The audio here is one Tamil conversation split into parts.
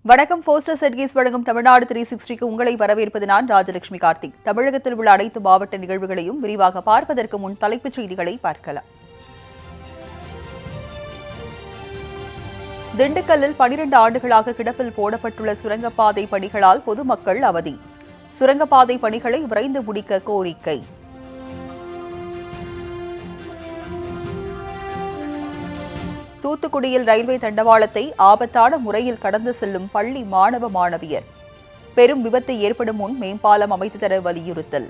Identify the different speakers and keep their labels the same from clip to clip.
Speaker 1: வணக்கம். போஸ்டர் செட்கேஸ் வழங்கும் தமிழ்நாடு 360க்கு உங்களை வரவேற்பது நான் ராஜலட்சுமி கார்த்திக். தமிழகத்தில் உள்ள அனைத்து மாவட்ட நிகழ்வுகளையும் விரிவாக பார்ப்பதற்கு முன் தலைப்புச் செய்திகளை பார்க்கலாம். திண்டுக்கல்லில் 12 ஆண்டுகளாக கிடப்பில் போடப்பட்டுள்ள சுரங்கப்பாதை பணிகளால் பொதுமக்கள் அவதி. சுரங்கப்பாதை பணிகளை விரைந்து முடிக்க கோரிக்கை. தூத்துக்குடியில் ரயில்வே தண்டவாளத்தை ஆபத்தான முறையில் கடந்து செல்லும் பள்ளி மாணவ மாணவியர். பெரும் விபத்து ஏற்படும் முன் மேம்பாலம் அமைத்து தர வலியுறுத்தல்.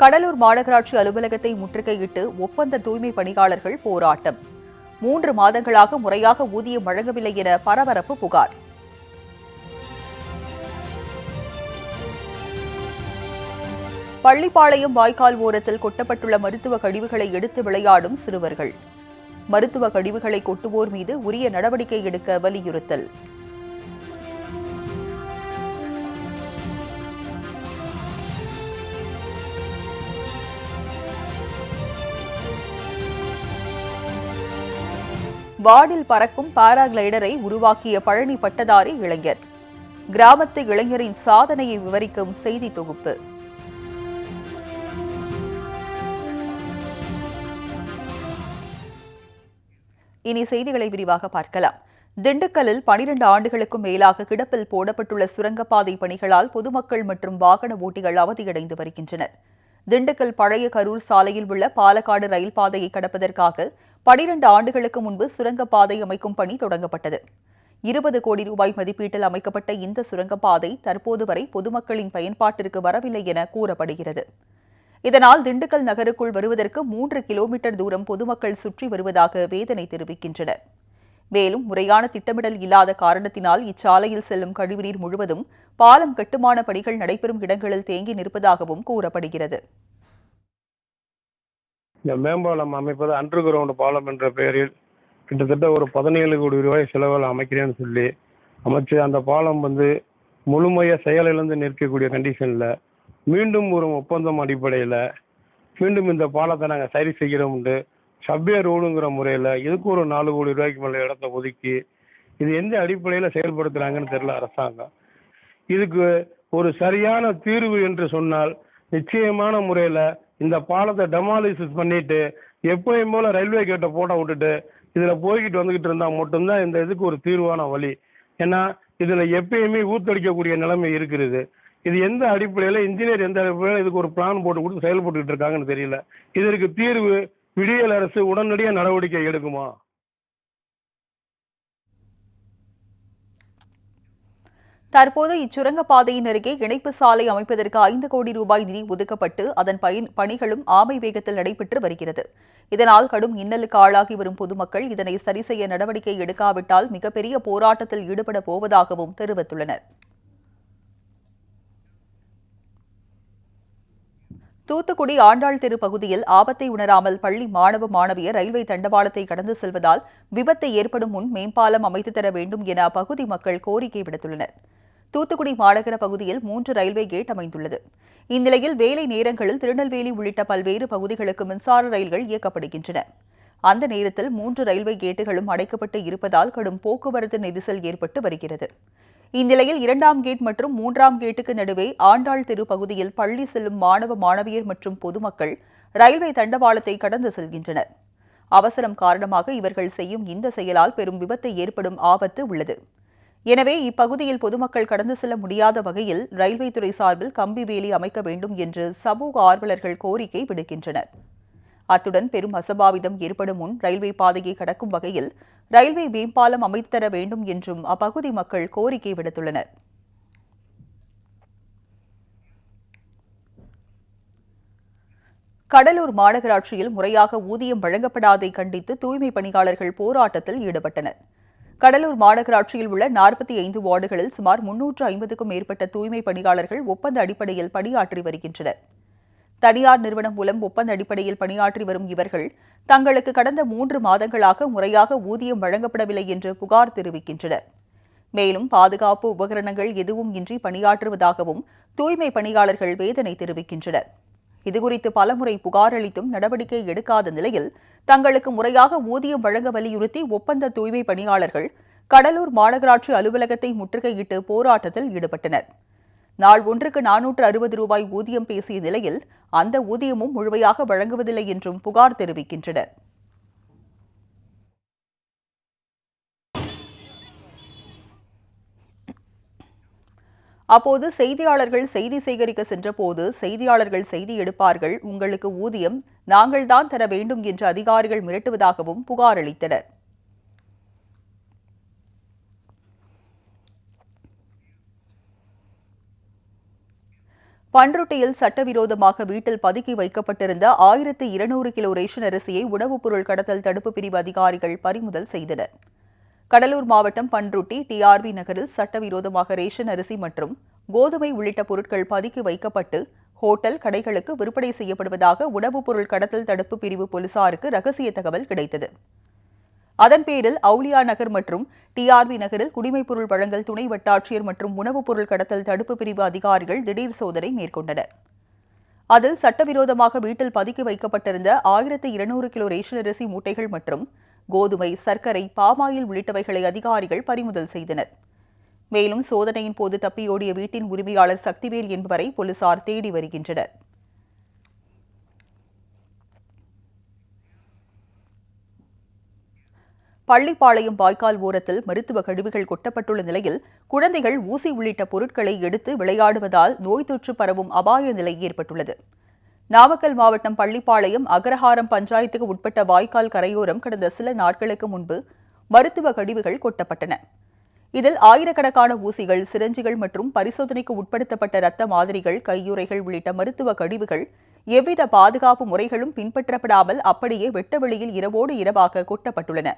Speaker 1: கடலூர் மாநகராட்சி அலுவலகத்தை முற்றுகையிட்டு ஒப்பந்த தூய்மை பணியாளர்கள் போராட்டம். 3 மாதங்களாக முறையாக ஊதியம் வழங்கவில்லை என பரபரப்பு புகார். பள்ளிப்பாளையம் வாய்க்கால் ஓரத்தில் கொட்டப்பட்டுள்ள மருத்துவ கழிவுகளை எடுத்து விளையாடும் சிறுவர்கள். மருத்துவ கழிவுகளை கொட்டுவோர் மீது உரிய நடவடிக்கை எடுக்க வலியுறுத்தல். வானில் பறக்கும் பாராகிளைடரை உருவாக்கிய பழனி பட்டதாரி இளைஞர். கிராமத்து இளைஞரின் சாதனையை விவரிக்கும் செய்தி தொகுப்பு. இனி செய்திகளை விரிவாக பார்க்கலாம். திண்டுக்கல்லில் 12 ஆண்டுகளுக்கும் மேலாக கிடப்பில் போடப்பட்டுள்ள சுரங்கப்பாதை பணிகளால் பொதுமக்கள் மற்றும் வாகன ஓட்டிகள் அவதியடைந்து வருகின்றனர். திண்டுக்கல் பழைய கரூர் சாலையில் உள்ள பாலக்காடு ரயில் பாதையை கடப்பதற்காக 12 ஆண்டுகளுக்கு முன்பு சுரங்கப்பாதை அமைக்கும் பணி தொடங்கப்பட்டது. 20 கோடி ரூபாய் மதிப்பீட்டில் அமைக்கப்பட்ட இந்த சுரங்கப்பாதை தற்போது வரை பொதுமக்களின் பயன்பாட்டிற்கு வரவில்லை என கூறப்படுகிறது. இதனால் திண்டுக்கல் நகருக்குள் வருவதற்கு 3 கிலோமீட்டர் தூரம் பொதுமக்கள் சுற்றி வருவதாக வேதனை தெரிவிக்கின்றனர். மேலும் முறையான திட்டமிடல் இல்லாத காரணத்தினால் இச்சாலையில் செல்லும் கழிவுநீர் முழுவதும் பாலம் கட்டுமான பணிகள் நடைபெறும் இடங்களில் தேங்கி நிற்பதாகவும் கூறப்படுகிறது.
Speaker 2: இந்த மேம்பாலம் அமைப்பது அண்டர் கிரவுண்ட் பாலம் என்ற பெயரில் கிட்டத்தட்ட ஒரு 17 கோடி ரூபாய் செலவில் அமைக்கிறேன்னு சொல்லி அமைச்சு அந்த பாலம் முழுமையாக செயலிழந்து நிற்கக்கூடிய கண்டிஷனில் மீண்டும் ஒரு ஒப்பந்தம் அடிப்படையில் மீண்டும் இந்த பாலத்தை நாங்கள் சரி செய்கிறோம்னு சப்வே ரோடுங்கிற முறையில் இதுக்கு ஒரு 4 கோடி ரூபாய்க்கு மேலே இடத்த ஒதுக்கி இது எந்த அடிப்படையில் செயல்படுத்துகிறாங்கன்னு தெரியல அரசாங்கம். இதுக்கு ஒரு சரியான தீர்வு என்று சொன்னால் நிச்சயமான முறையில் இந்த பாலத்தை டெமாலிசிஸ் பண்ணிட்டு எப்பயும் போல ரயில்வே கேட்டை போட விட்டுட்டு இதில் போய்கிட்டு வந்துக்கிட்டு இருந்தால் மட்டும்தான் இந்த இதுக்கு ஒரு தீர்வான வழி. ஏன்னா இதில் எப்பயுமே ஊத்தடிக்கக்கூடிய நிலைமை இருக்கிறது. இது எந்த அடிப்படையில் இன்ஜினியர் எந்த அடிப்படையில் இதுக்கு ஒரு பிளான் போட்டு கொடுத்து செயல்பட்டு இருக்காங்கன்னு தெரியல. இதற்கு தீர்வு விடியல் அரசு உடனடியாக நடவடிக்கை எடுக்குமா?
Speaker 1: தற்போது இச்சுரங்கப்பாதையின் அருகே இணைப்பு சாலை அமைப்பதற்கு 5 கோடி ரூபாய் நிதி ஒதுக்கப்பட்டு அதன் பணிகளும் ஆமை வேகத்தில் நடைபெற்று வருகிறது. இதனால் கடும் இன்னலுக்கு ஆளாகி வரும் பொதுமக்கள் இதனை சரி செய்ய நடவடிக்கை எடுக்காவிட்டால் மிகப்பெரிய போராட்டத்தில் ஈடுபட போவதாகவும் தெரிவித்துள்ளனர். தூத்துக்குடி ஆண்டாள் தெரு பகுதியில் ஆபத்தை உணராமல் பள்ளி மாணவ மாணவியர் ரயில்வே தண்டவாளத்தை கடந்து செல்வதால் விபத்து ஏற்படும் முன் மேம்பாலம் அமைத்து தர வேண்டும் என அப்பகுதி மக்கள் கோரிக்கை விடுத்துள்ளனர். தூத்துக்குடி மாநகர பகுதியில் 3 ரயில்வே கேட் அமைந்துள்ளது. இந்நிலையில் வேலை நேரங்களில் திருநெல்வேலி உள்ளிட்ட பல்வேறு பகுதிகளுக்கு மின்சார ரயில்கள் இயக்கப்படுகின்றன. அந்த நேரத்தில் 3 ரயில்வே கேட்டுகளும் அடைக்கப்பட்டு இருப்பதால் கடும் போக்குவரத்து நெரிசல் ஏற்பட்டு வருகிறது. இந்நிலையில் 2ஆம் கேட் மற்றும் 3ஆம் கேட்டுக்கு நடுவே ஆண்டாள் தெரு பகுதியில் பள்ளி செல்லும் மாணவ மாணவியர் மற்றும் பொதுமக்கள் ரயில்வே தண்டவாளத்தை கடந்து செல்கின்றனர். அவசரம் காரணமாக இவர்கள் செய்யும் இந்த செயலால் பெரும் விபத்து ஏற்படும் ஆபத்து உள்ளது. எனவே இப்பகுதியில் பொதுமக்கள் கடந்து செல்ல முடியாத வகையில் ரயில்வே துறை சார்பில் கம்பி வேலி அமைக்க வேண்டும் என்று சமூக ஆர்வலர்கள் கோரிக்கை விடுக்கின்றனர். அத்துடன் பெரும் அசம்பாவிதம் ஏற்படும் முன் ரயில்வே பாதையை கடக்கும் வகையில் ரயில்வே மேம்பாலம் அமைத்து தர வேண்டும் என்றும் அப்பகுதி மக்கள் கோரிக்கை விடுத்துள்ளனர். கடலூர் மாநகராட்சியில் முறையாக ஊதியம் வழங்கப்படாதை கண்டித்து தூய்மை பணியாளர்கள் போராட்டத்தில் ஈடுபட்டனர். கடலூர் மாநகராட்சியில் உள்ள 45 வார்டுகளில் சுமார் 350க்கும் மேற்பட்ட தூய்மை பணியாளர்கள் ஒப்பந்த அடிப்படையில் பணியாற்றி வருகின்றனர். தனியார் நிறுவனம் மூலம் ஒப்பந்த அடிப்படையில் பணியாற்றி வரும் இவர்கள் தங்களுக்கு கடந்த 3 மாதங்களாக முறையாக ஊதியம் வழங்கப்படவில்லை என்று புகார் தெரிவிக்கின்றனர். மேலும் பாதுகாப்பு உபகரணங்கள் எதுவும் இன்றி பணியாற்றுவதாகவும் தூய்மை பணியாளர்கள் வேதனை தெரிவிக்கின்றனர். இதுகுறித்து பலமுறை புகார் அளித்தும் நடவடிக்கை எடுக்காத நிலையில் தங்களுக்கு முறையாக ஊதியம் வழங்க வலியுறுத்தி ஒப்பந்த தூய்மை பணியாளர்கள் கடலூர் மாநகராட்சி அலுவலகத்தை முற்றுகையிட்டு போராட்டத்தில் ஈடுபட்டனர். நாள் ஒன்றுக்கு 460 ரூபாய் ஊதியம் பேசிய நிலையில் அந்த ஊதியமும் முழுமையாக வழங்குவதில்லை என்றும் புகார் தெரிவிக்கின்றனர். அப்போது செய்தியாளர்கள் செய்தி சேகரிக்க சென்றபோது செய்தியாளர்கள் செய்தி எடுப்பார்கள், உங்களுக்கு ஊதியம் நாங்கள்தான் தர வேண்டும் என்று அதிகாரிகள் மிரட்டுவதாகவும் புகார் அளித்தனர். பண்ருட்டியில் சட்டவிரோதமாக வீட்டில் பதுக்கி வைக்கப்பட்டிருந்த 1200 கிலோ ரேஷன் அரிசியை உணவுப் பொருள் கடத்தல் தடுப்பு பிரிவு அதிகாரிகள் பறிமுதல் செய்தனர். கடலூர் மாவட்டம் பண்ருட்டி டிஆர்வி நகரில் சட்டவிரோதமாக ரேஷன் அரிசி மற்றும் கோதுமை உள்ளிட்ட பொருட்கள் பதுக்கி வைக்கப்பட்டு ஹோட்டல், கடைகளுக்கு விற்பனை செய்யப்படுவதாக உணவுப் பொருள் கடத்தல் தடுப்பு பிரிவு போலீசாருக்கு ரகசிய தகவல் கிடைத்தது. அதன் பேரில் அவுலியா நகர் மற்றும் டிஆர்வி நகரில் குடிமைப் பொருள் வழங்கல் துணை வட்டாட்சியர் மற்றும் உணவுப் பொருள் கடத்தல் தடுப்பு பிரிவு அதிகாரிகள் திடீர் சோதனை மேற்கொண்டனர். அதில் சட்டவிரோதமாக வீட்டில் பதுக்கி வைக்கப்பட்டிருந்த 1200 கிலோ ரேஷன் அரிசி மூட்டைகள் மற்றும் கோதுமை, சர்க்கரை, பாமாயில் உள்ளிட்டவைகளை அதிகாரிகள் பறிமுதல் செய்தனர். மேலும் சோதனையின் போது தப்பியோடிய வீட்டின் உரிமையாளர் சக்திவேல் என்பவரை போலீசார் தேடி வருகின்றனர். பள்ளிப்பாளையம் வாய்க்கால் ஓரத்தில் மருத்துவ கழிவுகள் கொட்டப்பட்டுள்ள நிலையில் குழந்தைகள் ஊசி உள்ளிட்ட பொருட்களை எடுத்து விளையாடுவதால் நோய் தொற்று பரவும் அபாய நிலை ஏற்பட்டுள்ளது. நாமக்கல் மாவட்டம் பள்ளிப்பாளையம் அகரஹாரம் பஞ்சாயத்துக்கு உட்பட்ட வாய்க்கால் கரையோரம் கடந்த சில நாட்களுக்கு முன்பு மருத்துவ கழிவுகள் கொட்டப்பட்டன. இதில் ஆயிரக்கணக்கான ஊசிகள், சிரஞ்சிகள் மற்றும் பரிசோதனைக்கு உட்படுத்தப்பட்ட இரத்த மாதிரிகள், கையுறைகள் உள்ளிட்ட மருத்துவ கழிவுகள் எவ்வித பாதுகாப்பு முறைகளும் பின்பற்றப்படாமல் அப்படியே வெட்டவெளியில் இரவோடு இரவாக கொட்டப்பட்டுள்ளன.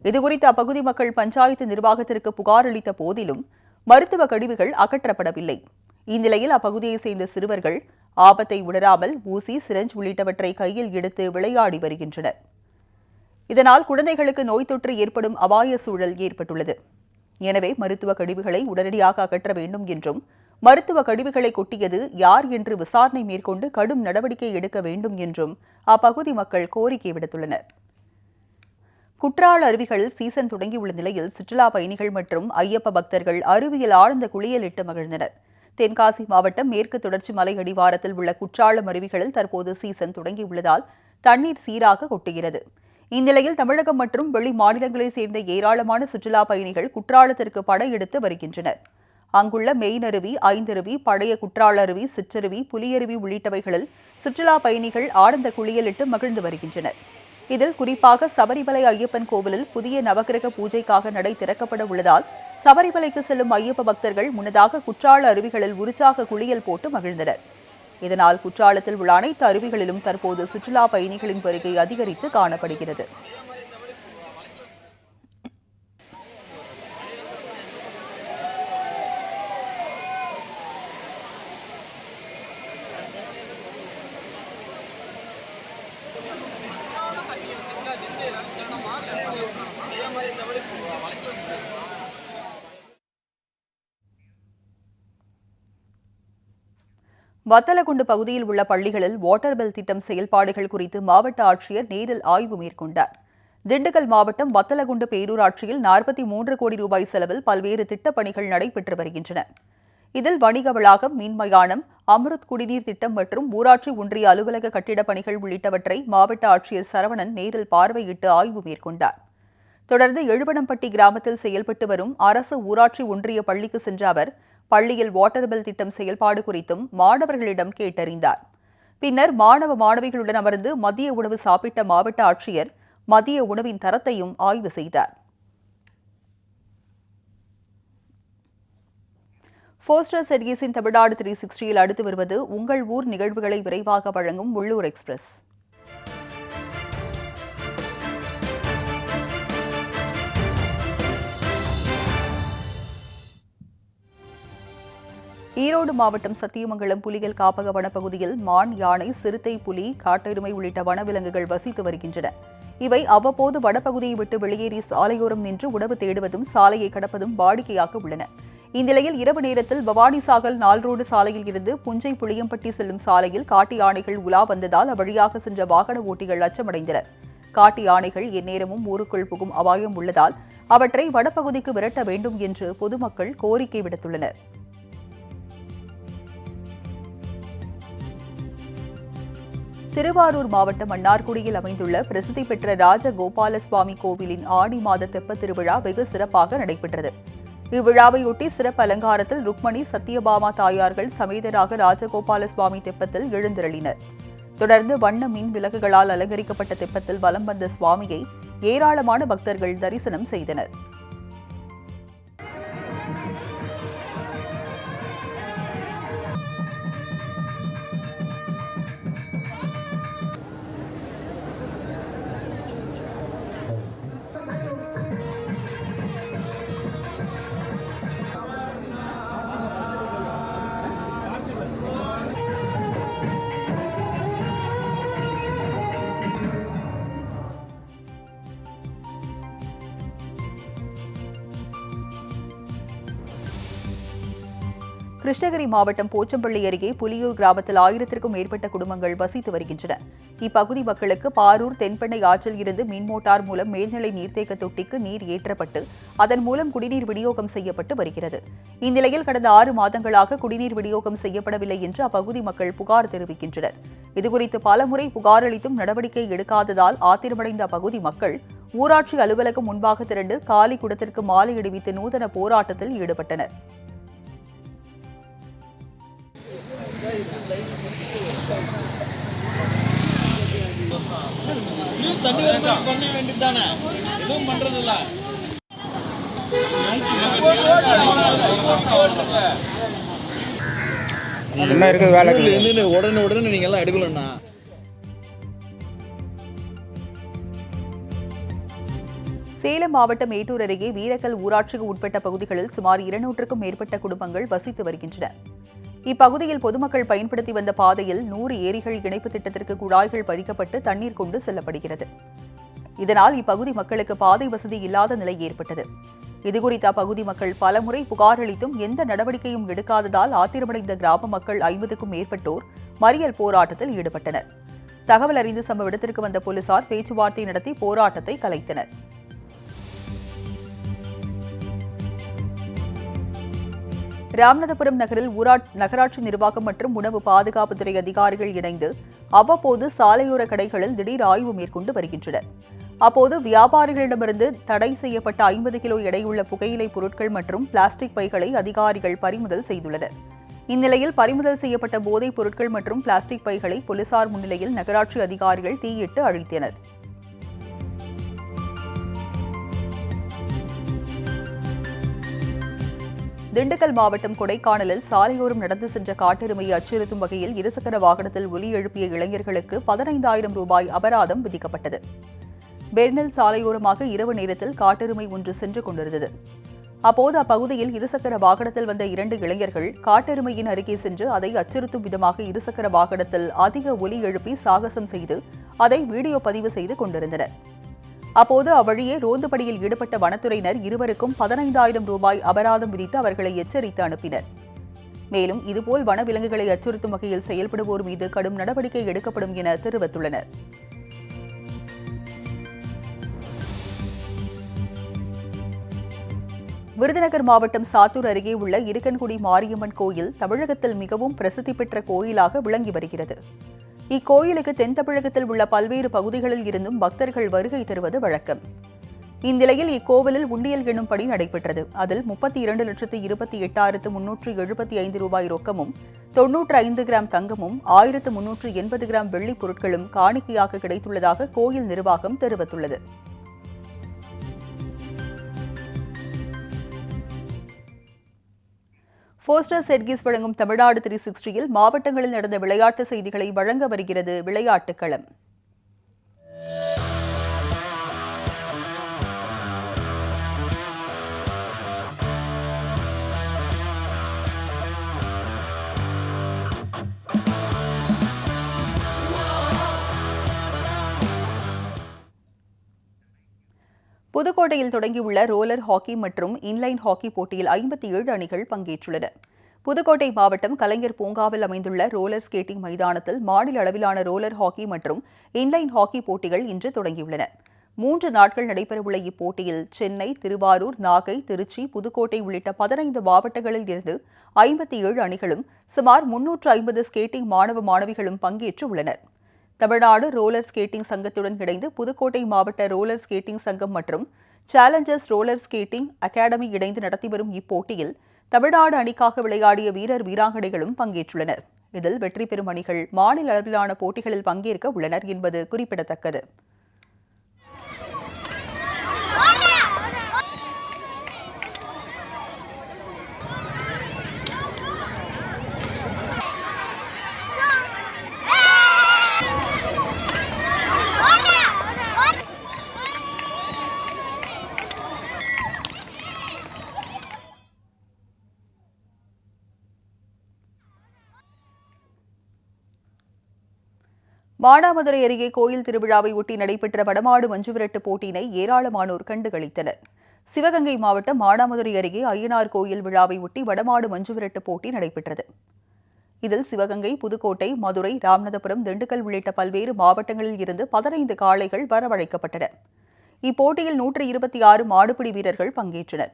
Speaker 1: இதுகுறித்து அப்பகுதி மக்கள் பஞ்சாயத்து நிர்வாகத்திற்கு புகார் அளித்த போதிலும் மருத்துவ கழிவுகள் அகற்றப்படவில்லை. இந்நிலையில் அப்பகுதியைச் சேர்ந்த சிறுவர்கள் ஆபத்தை உணராமல் ஊசி, சிரஞ்ச் உள்ளிட்டவற்றை கையில் எடுத்து விளையாடி வருகின்றனர். இதனால் குழந்தைகளுக்கு நோய் தொற்று ஏற்படும் அபாய சூழல் ஏற்பட்டுள்ளது. எனவே மருத்துவ கழிவுகளை உடனடியாக அகற்ற வேண்டும் என்றும் மருத்துவ கழிவுகளை கொட்டியது யார் என்று விசாரணை மேற்கொண்டு கடும் நடவடிக்கை எடுக்க வேண்டும் என்றும் அப்பகுதி மக்கள் கோரிக்கை விடுத்துள்ளனர். குற்றால அருவிகளில் சீசன் தொடங்கியுள்ள நிலையில் சுற்றுலா பயணிகள் மற்றும் ஐயப்ப பக்தர்கள் அருவியில் ஆழ்ந்த குளியலிட்டு மகிழ்ந்தனர். தென்காசி மாவட்டம் மேற்கு தொடர்ச்சி மலை அடிவாரத்தில் உள்ள குற்றாலம் அருவிகளில் தற்போது சீசன் தொடங்கியுள்ளதால் தண்ணீர் சீராக கொட்டுகிறது. இந்நிலையில் தமிழகம் மற்றும் வெளி மாநிலங்களைச் சேர்ந்த ஏராளமான சுற்றுலா பயணிகள் குற்றாலத்திற்கு படையெடுத்து வருகின்றனர். அங்குள்ள மெயினருவி, ஐந்தருவி, பழைய குற்றால அருவி, சிற்றருவி, புலியருவி உள்ளிட்டவைகளில் சுற்றுலா பயணிகள் ஆழ்ந்த குளியலிட்டு மகிழ்ந்து வருகின்றனர். இதில் குறிப்பாக சபரிமலை ஐயப்பன் கோவிலில் புதிய நவகிரக பூஜைக்காக நடை திறக்கப்பட உள்ளதால் சபரிமலைக்கு செல்லும் ஐயப்ப பக்தர்கள் முன்னதாக குற்றால அருவிகளில் உற்சாக குளியல் போட்டு மகிழ்ந்தனர். இதனால் குற்றாலத்தில் உள்ள அனைத்து அருவிகளிலும் தற்போது சுற்றுலா பயணிகளின் வருகை அதிகரித்து காணப்படுகிறது. வத்தலகுண்டு பகுதியில் உள்ள பள்ளிகளில் வாட்டர் பெல் திட்டம் செயல்பாடுகள் குறித்து மாவட்ட ஆட்சியர் நேரில் ஆய்வு மேற்கொண்டார். திண்டுக்கல் மாவட்டம் வத்தலகுண்டு பேரூராட்சியில் 43 கோடி ரூபாய் செலவில் பல்வேறு திட்டப்பணிகள் நடைபெற்று வருகின்றன. இதில் வணிக வளாகம், மீன்மயானம், அம்ருத் குடிநீர் திட்டம் மற்றும் ஊராட்சி ஒன்றிய அலுவலக கட்டிடப் பணிகள் உள்ளிட்டவற்றை மாவட்ட ஆட்சியர் சரவணன் நேரில் பார்வையிட்டு ஆய்வு மேற்கொண்டார். தொடர்ந்து எழுவனம்பட்டி கிராமத்தில் செயல்பட்டு வரும் அரசு ஊராட்சி ஒன்றிய பள்ளிக்கு சென்ற அவர் பள்ளியில் வாட்டர் பெல் திட்டம் செயல்பாடு குறித்தும் மாணவர்களிடம் கேட்டறிந்தார். பின்னர் மாணவ மாணவிகளுடன் அமர்ந்து மதிய உணவு சாப்பிட்ட மாவட்ட ஆட்சியர் மதிய உணவின் தரத்தையும் ஆய்வு செய்தார். போஸ்டர் சர்வீஸின் தமிழ்நாடு 360ல் அடுத்து வருவது உங்கள் ஊர் நிகழ்வுகளை விரைவாக வழங்கும் உள்ளூர் எக்ஸ்பிரஸ். ஈரோடு மாவட்டம் சத்தியமங்கலம் புலிகள் காப்பக வனப்பகுதியில் மான், யானை, சிறுத்தை, புலி, காட்டெருமை உள்ளிட்ட வனவிலங்குகள் வசித்து வருகின்றன. இவை அவ்வப்போது வனப்பகுதியை விட்டு வெளியேறி சாலையோரம் நின்று உணவு தேடுவதும் சாலையை கடப்பதும் வாடிக்கையாக உள்ளன. இந்நிலையில் இரவு நேரத்தில் பவானிசாகர் 4 ரோடு சாலையில் இருந்து புஞ்சை புளியம்பட்டி செல்லும் சாலையில் காட்டு யானைகள் உலா வந்ததால் அவ்வழியாக சென்ற வாகன ஓட்டிகள் அச்சமடைந்தனர். காட்டு யானைகள் எந்நேரமும் ஊருக்குள் புகும் அபாயம் உள்ளதால் அவற்றை வனப்பகுதிக்கு விரட்ட வேண்டும் என்று பொதுமக்கள் கோரிக்கை விடுத்துள்ளனர். திருவாரூர் மாவட்டம் மன்னார்குடியில் அமைந்துள்ள பிரசித்தி பெற்ற ராஜகோபால சுவாமி கோவிலின் ஆடி மாத தெப்பத் திருவிழா வெகு சிறப்பாக நடைபெற்றது. இவ்விழாவையொட்டி சிறப்பு அலங்காரத்தில் ருக்மணி சத்யபாமா தாயார்கள் சமேதராக ராஜகோபால சுவாமி தெப்பத்தில் எழுந்தருளினர். தொடர்ந்து வண்ண மின் விளக்குகளால் அலங்கரிக்கப்பட்ட தெப்பத்தில் வலம் வந்த சுவாமியை ஏராளமான பக்தர்கள் தரிசனம் செய்தனர். கிருஷ்ணகிரி மாவட்டம் போச்சம்பள்ளி அருகே புலியூர் கிராமத்தில் 1000த்திற்கும் மேற்பட்ட குடும்பங்கள் வசித்து வருகின்றன. இப்பகுதி மக்களுக்கு பாரூர் தென்பெண்ணை ஆற்றில் இருந்து மின் மோட்டார் மூலம் மேல்நிலை நீர்த்தேக்க தொட்டிக்கு நீர் ஏற்றப்பட்டு அதன் மூலம் குடிநீர் விநியோகம் செய்யப்பட்டு வருகிறது. இந்நிலையில் கடந்த 6 மாதங்களாக குடிநீர் விநியோகம் செய்யப்படவில்லை என்று அப்பகுதி மக்கள் புகார் தெரிவிக்கின்றனர். இதுகுறித்து பலமுறை புகார் அளித்தும் நடவடிக்கை எடுக்காததால் ஆத்திரமடைந்த அப்பகுதி மக்கள் ஊராட்சி அலுவலகம் முன்பாக திரண்டு காலி குடத்திற்கு மாலை அணிவித்து நூதன போராட்டத்தில் ஈடுபட்டனர்.
Speaker 3: என்ன இருக்குது வேலை
Speaker 4: உடனே நீங்க எல்லாம் எடுக்கலன்னா
Speaker 1: சேலம் மாவட்டம் மேட்டூர் அருகே வீரக்கல் ஊராட்சிக்கு உட்பட்ட பகுதிகளில் சுமார் 200க்கும் மேற்பட்ட குடும்பங்கள் வசித்து வருகின்றன. இப்பகுதியில் பொதுமக்கள் பயன்படுத்தி வந்த பாதையில் 100 ஏரிகள் இணைப்பு திட்டத்திற்கு குழாய்கள் பதிக்கப்பட்டு தண்ணீர் கொண்டு செல்லப்படுகிறது. இதனால் இப்பகுதி மக்களுக்கு பாதை வசதி இல்லாத நிலை ஏற்பட்டது. இதுகுறித்து அப்பகுதி மக்கள் பலமுறை புகார் அளித்தும் எந்த நடவடிக்கையும் எடுக்காததால் ஆத்திரமடைந்த கிராம மக்கள் 50க்கும் மேற்பட்டோர் மறியல் போராட்டத்தில் ஈடுபட்டனர். தகவல் அறிந்து சம்பவ இடத்திற்கு வந்த போலீசார் பேச்சுவார்த்தை நடத்தி போராட்டத்தை கலைத்தனர். ராமநாதபுரம் நகரில் நகராட்சி நிர்வாகம் மற்றும் உணவு பாதுகாப்புத்துறை அதிகாரிகள் இணைந்து அவ்வப்போது சாலையோர கடைகளில் திடீர் ஆய்வு மேற்கொண்டு வருகின்றனர். அப்போது வியாபாரிகளிடமிருந்து தடை செய்யப்பட்ட 50 கிலோ எடையுள்ள புகையிலை பொருட்கள் மற்றும் பிளாஸ்டிக் பைகளை அதிகாரிகள் பறிமுதல் செய்துள்ளனர். இந்நிலையில் பறிமுதல் செய்யப்பட்ட போதைப் பொருட்கள் மற்றும் பிளாஸ்டிக் பைகளை போலீசார் முன்னிலையில் நகராட்சி அதிகாரிகள் தீயிட்டு அழித்தனர். திண்டுக்கல் மாவட்டம் கொடைக்கானலில் சாலையோரம் நடந்து சென்ற காட்டெருமையை அச்சுறுத்தும் வகையில் இருசக்கர வாகனத்தில் ஒலி எழுப்பிய இளைஞர்களுக்கு 15,000 ரூபாய் அபராதம் விதிக்கப்பட்டது. பெர்னல் சாலையோரமாக இரவு நேரத்தில் காட்டெருமை ஒன்று சென்று கொண்டிருந்தது. அப்போது அப்பகுதியில் இருசக்கர வாகனத்தில் வந்த 2 இளைஞர்கள் காட்டெருமையின் அருகே சென்று அதை அச்சுறுத்தும் விதமாக இருசக்கர வாகனத்தில் அதிக ஒலி எழுப்பி சாகசம் செய்து அதை வீடியோ பதிவு செய்து கொண்டிருந்தனர். அப்போது அவ்வழியே ரோந்துபடியில் ஈடுபட்ட வனத்துறையினர் இருவருக்கும் 15,000 ரூபாய் அபராதம் விதித்து அவர்களை எச்சரித்து அனுப்பினர். மேலும் இதுபோல் வனவிலங்குகளை அச்சுறுத்தும் வகையில் செயல்படுவோர் மீது கடும் நடவடிக்கை எடுக்கப்படும் என தெரிவித்துள்ளனர். விருதுநகர் மாவட்டம் சாத்தூர் அருகே உள்ள இருக்கன்குடி மாரியம்மன் கோயில் தமிழகத்தில் மிகவும் பிரசித்தி பெற்ற கோயிலாக விளங்கி வருகிறது. இக்கோயிலுக்கு தென் தமிழகத்தில் உள்ள பல்வேறு பகுதிகளில் இருந்தும் பக்தர்கள் வருகை தருவது வழக்கம். இந்நிலையில் இக்கோவிலில் உண்டியல் எண்ணும் பணி நடைபெற்றது. அதில் 32,28,375 ரூபாய் ரொக்கமும் 95 கிராம் தங்கமும் 1,380 கிராம் வெள்ளிப் பொருட்களும் காணிக்கையாக கிடைத்துள்ளதாக கோயில் நிர்வாகம் தெரிவித்துள்ளது. போஸ்டர் செட்கிஸ் வழங்கும் தமிழ்நாடு 360யில் மாவட்டங்களில் நடந்த விளையாட்டு செய்திகளை வழங்க வருகிறது விளையாட்டுக் களம். புதுக்கோட்டையில் தொடங்கியுள்ள ரோலர் ஹாக்கி மற்றும் இன்லைன் ஹாக்கி போட்டியில் 57 அணிகள் பங்கேற்றுள்ளன. புதுக்கோட்டை மாவட்டம் கலைஞர் பூங்காவில் அமைந்துள்ள ரோலர் ஸ்கேட்டிங் மைதானத்தில் மாநில அளவிலான ரோலர் ஹாக்கி மற்றும் இன்லைன் ஹாக்கி போட்டிகள் இன்று தொடங்கியுள்ளன. 3 நாட்கள் நடைபெறவுள்ள இப்போட்டியில் சென்னை, திருவாரூர், நாகை, திருச்சி, புதுக்கோட்டை உள்ளிட்ட 15 மாவட்டங்களில் இருந்து 57 அணிகளும் சுமார் 350 ஸ்கேட்டிங் மாணவ மாணவிகளும் பங்கேற்று உள்ளனர். தமிழ்நாடு ரோலர் ஸ்கேட்டிங் சங்கத்துடன் இணைந்து புதுக்கோட்டை மாவட்ட ரோலர் ஸ்கேட்டிங் சங்கம் மற்றும் சேலஞ்சர்ஸ் ரோலர் ஸ்கேட்டிங் அகாடமி இணைந்து நடத்தி வரும் இப்போட்டியில் தமிழ்நாடு அணிக்காக விளையாடிய வீரர் வீராங்கனைகளும் பங்கேற்றுள்ளனர். இதில் வெற்றி பெறும் அணிகள் மாநில அளவிலான போட்டிகளில் பங்கேற்க உள்ளனர் என்பது குறிப்பிடத்தக்கது. மானாமதுரை அருகே கோயில் திருவிழாவை ஒட்டி நடைபெற்ற வடமாடு மஞ்சுவிரட்டு போட்டியினை ஏராளமானோர் கண்டுகளித்தனர். சிவகங்கை மாவட்டம் மானாமதுரை அருகே அய்யனார் கோயில் விழாவை ஒட்டி வடமாடு மஞ்சுவிரட்டு போட்டி நடைபெற்றது. இதில் சிவகங்கை, புதுக்கோட்டை, மதுரை, ராமநாதபுரம், திண்டுக்கல் உள்ளிட்ட பல்வேறு மாவட்டங்களில் இருந்து 15 காளைகள் வரவழைக்கப்பட்டன. இப்போட்டியில் 126 மாடுபிடி வீரர்கள் பங்கேற்றனர்.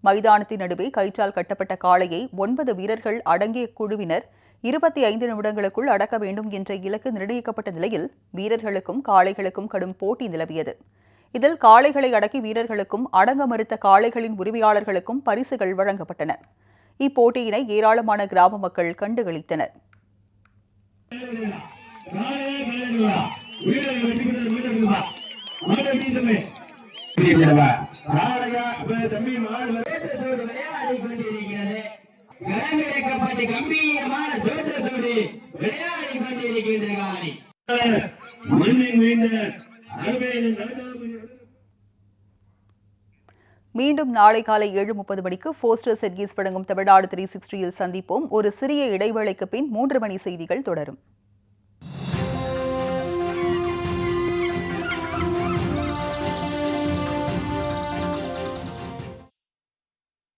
Speaker 1: மைதானத்தின் நடுவே கயிற்றால் கட்டப்பட்ட காளையை 9 வீரர்கள் அடங்கிய குழுவினர் 25 நிமிடங்களுக்குள் அடக்க வேண்டும் என்ற இலக்கு நிர்ணயிக்கப்பட்ட நிலையில் வீரர்களுக்கும் காளைகளுக்கும் கடும் போட்டி நிலவியது. இதில் காளைகளை அடக்கி வீரர்களுக்கும் அடங்க மறுத்த காளைகளின் உரிமையாளர்களுக்கும் பரிசுகள் வழங்கப்பட்டன. இப்போட்டியினை ஏராளமான கிராம மக்கள் கண்டுகளித்தனர். மீண்டும் நாளை காலை 7:30 மணிக்கு போஸ்டர் செட்கீஸ் வழங்கும் தமிழ்நாடு 360 சந்திப்போம். ஒரு சிறிய இடைவேளைக்கு பின் 3 மணி செய்திகள் தொடரும்.